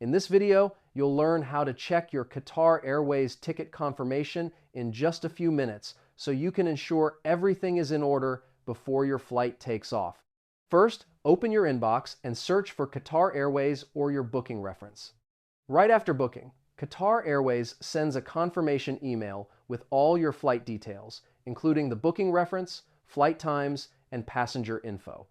In this video, you'll learn how to check your Qatar Airways ticket confirmation in just a few minutes so you can ensure everything is in order before your flight takes off. First, open your inbox and search for Qatar Airways or your booking reference. Right after booking, Qatar Airways sends a confirmation email with all your flight details, including the booking reference, flight times, and passenger info.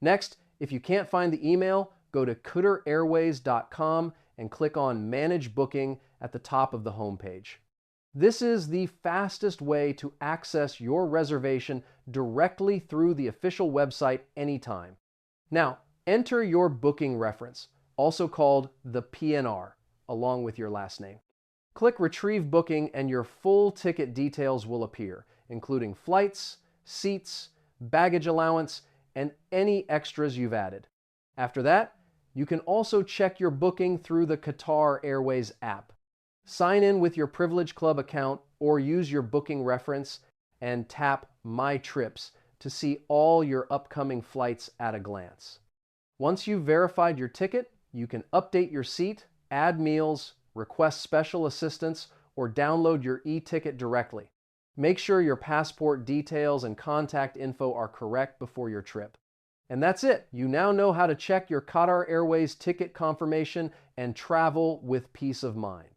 Next, if you can't find the email, go to qatarairways.com and click on Manage Booking at the top of the homepage. This is the fastest way to access your reservation directly through the official website anytime. Now, enter your booking reference, also called the PNR, along with your last name. Click Retrieve Booking and your full ticket details will appear, including flights, seats, baggage allowance, and any extras you've added. After that, you can also check your booking through the Qatar Airways app. Sign in with your Privilege Club account or use your booking reference and tap My Trips to see all your upcoming flights at a glance. Once you've verified your ticket, you can update your seat, add meals, request special assistance, or download your e-ticket directly. Make sure your passport details and contact info are correct before your trip. And that's it. You now know how to check your Qatar Airways ticket confirmation and travel with peace of mind.